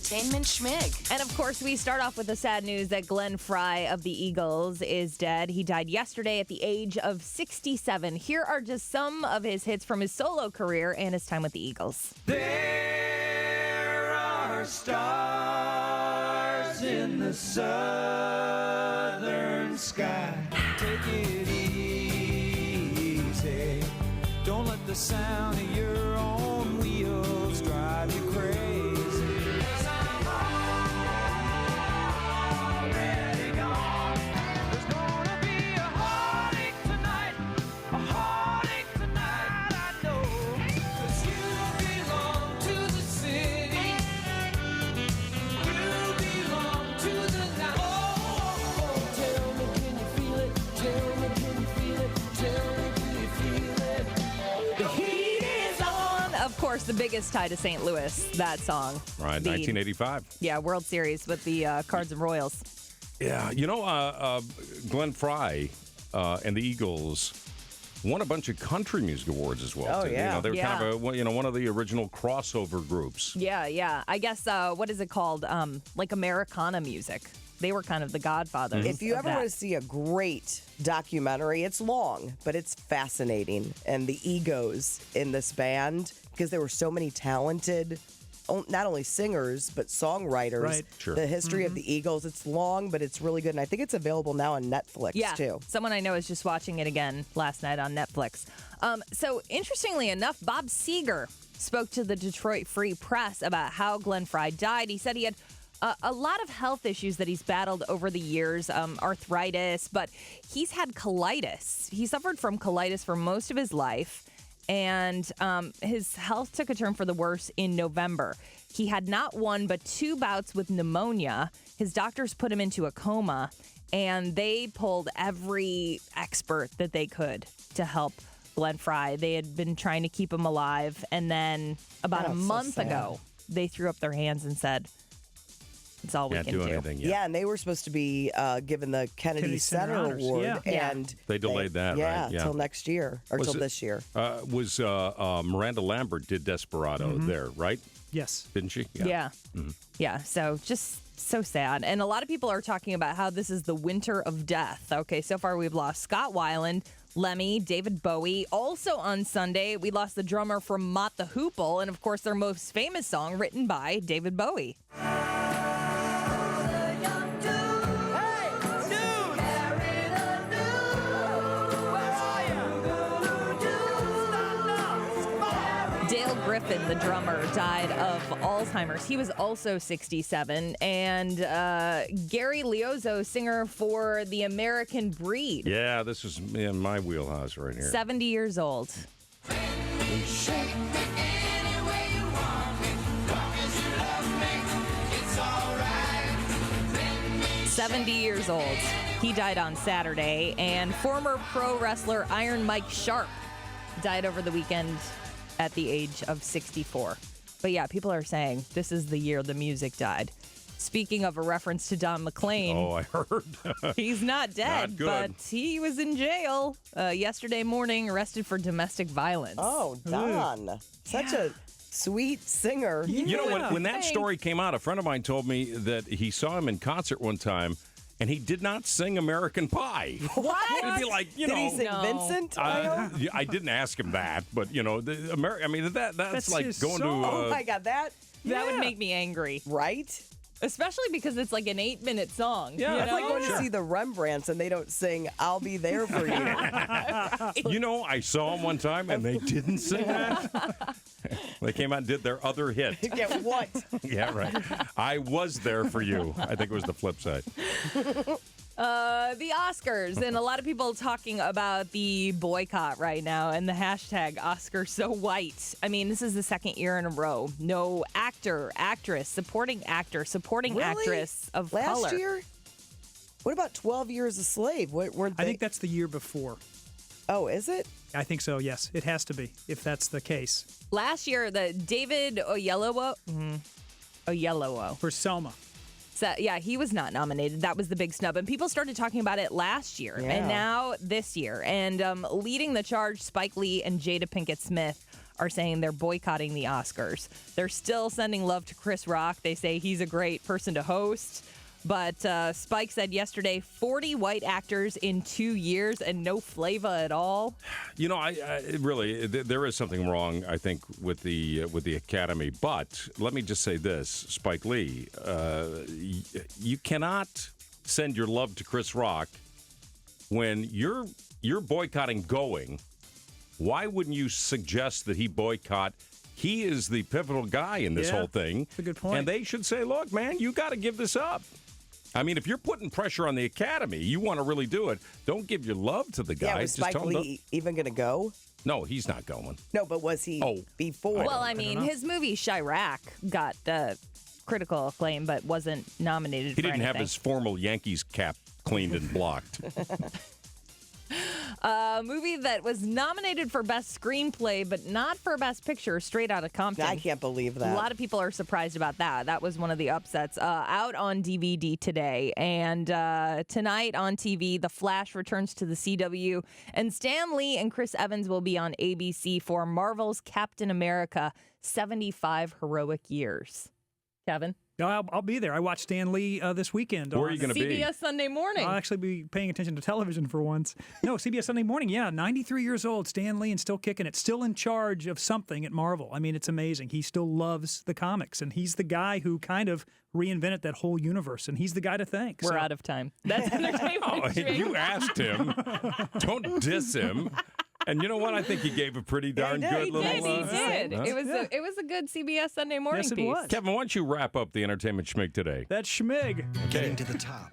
Entertainment Schmig. And of course, we start off with the sad news that Glenn Frey of the Eagles is dead. He died yesterday at the age of 67. Here are just some of his hits from his solo career and his time with the Eagles. There are stars in the southern sky. Take it easy. Don't let the sound of your own wheels drive you crazy. 'Cause I'm already gone. There's gonna be a heartache tonight. A heartache tonight, I know. 'Cause you belong to the city. You belong to the night. Oh, tell me, can you feel it? Tell me, can you feel it? Tell me, can you feel it? The heat is on. Of course, the biggest tie to St. Louis, that song. Right, The- 1985. Yeah, World Series with the Cards and Royals. Yeah, Glenn Frey and the Eagles won a bunch of country music awards as well. Oh, too. yeah. They were Yeah. kind of one of the original crossover groups. Yeah. I guess, what is it called? Like Americana music. They were kind of the godfathers. If you of ever that. want to see a great documentary, it's long, but it's fascinating. And the egos in this band, because there were so many talented, not only singers, but songwriters. Right. Sure. The history of the Eagles, it's long, but it's really good. And I think it's available now on Netflix, Yeah, too. someone I know is just watching it again last night on Netflix. So interestingly enough, Bob Seger spoke to the Detroit Free Press about how Glenn Frey died. He said he had a lot of health issues that he's battled over the years, arthritis, but he's had colitis. He suffered from colitis for most of his life, and his health took a turn for the worse in November. He had not one, but 2 bouts with pneumonia. His doctors put him into a coma, and they pulled every expert that they could to help Glenn Frey. They had been trying to keep him alive, and then about a That's so month sad. ago, they threw up their hands and said, it's all we Can't can do do. anything Yeah. yet. and they were supposed to be given the Kennedy Center Center Honors, Award. yeah. And They delayed that, right? Yeah. till next year, or Was till it- this year. Was Miranda Lambert did Desperado there, right? Yes. Didn't she? Yeah. Yeah. So just so sad. And a lot of people are talking about how this is the winter of death. Okay, so far we've lost Scott Weiland, Lemmy, David Bowie. Also on Sunday, we lost the drummer from Mott the Hoople, and of course their most famous song written by David Bowie. Dale Griffin, the drummer, died of Alzheimer's. He was also 67. And Gary Liozzo, singer for The American Breed, Yeah, this is in my wheelhouse right here. 70 years old. 70 years old. He died on Saturday. And former pro wrestler Iron Mike Sharp died over the weekend at the age of 64. But yeah, people are saying this is the year the music died. Speaking of a reference to Don McLean, Oh, I heard. he's not dead, Not good. but he was in jail yesterday morning, arrested for domestic violence. Oh, Don. Such a sweet singer. You know, when that Thanks. story came out, a friend of mine told me that he saw him in concert one time, and he did not sing American Pie. What? It'd be like, Did he sing No. Vincent? I didn't ask him that, but that's That's like his going song. to. Oh my God, that That would make me angry, right? especially because it's like an 8-minute song. Yeah. you It's like know? going to see the Rembrandts and they don't sing "I'll Be There for You." I saw him one time, and they didn't sing that. They came out and did their other hit. Yeah, what? Yeah, right. I was there for you. I think it was the flip side. The Oscars, and a lot of people talking about the boycott right now and the hashtag #OscarsSoWhite. I mean, this is the second year in a row. No actor, actress, supporting actor, supporting Really? actress of Last color. year? What about 12 Years a Slave? Weren't they? I think that's the year before. Oh, is it? I think so, yes. It has to be, if that's the case. Last year, the David Oyelowo For Selma. So, yeah, he was not nominated. That was the big snub. And people started talking about it last year Yeah. and now this year. And leading the charge, Spike Lee and Jada Pinkett Smith are saying they're boycotting the Oscars. They're still sending love to Chris Rock. They say he's a great person to host. But Spike said yesterday, 40 white actors in 2 years and no flavor at all. You know, I really there is something wrong, I think, with the Academy. But let me just say this, Spike Lee, you cannot send your love to Chris Rock when you're boycotting Going. Why wouldn't you suggest that he boycott? He is the pivotal guy in this whole thing. That's a good point. And they should say, look, man, you got to give this up. I mean, if you're putting pressure on the Academy, you want to really do it. Don't give your love to the guy. Yeah, was Spike Lee even going to go? No, he's not going. No, but was he before? Well, I mean, his movie Chirac got critical acclaim, but wasn't nominated He for didn't have anything. his formal Yankees cap cleaned and blocked. A movie that was nominated for Best Screenplay, but not for Best Picture, Straight Outta Compton. I can't believe that. A lot of people are surprised about that. That was one of the upsets. Out on DVD today. And tonight on TV, The Flash returns to the CW. And Stan Lee and Chris Evans will be on ABC for Marvel's Captain America 75 Heroic Years. Kevin? No, I'll be there. I watched Stan Lee this weekend. Where are you going to be? CBS Sunday Morning. I'll actually be paying attention to television for once. No, CBS Sunday Morning. Yeah, 93 years old, Stan Lee, and still kicking it. Still in charge of something at Marvel. I mean, it's amazing. He still loves the comics, and he's the guy who kind of reinvented that whole universe, and he's the guy to thank. We're out of time. That's entertainment. Oh, Extreme. you asked him. Don't diss him. And you know what? I think he gave a pretty darn good He little. did. He did. Huh? It was a good CBS Sunday Morning Yes, it piece. was. Kevin, why don't you wrap up the entertainment schmig today? That's Schmig. Getting to the top.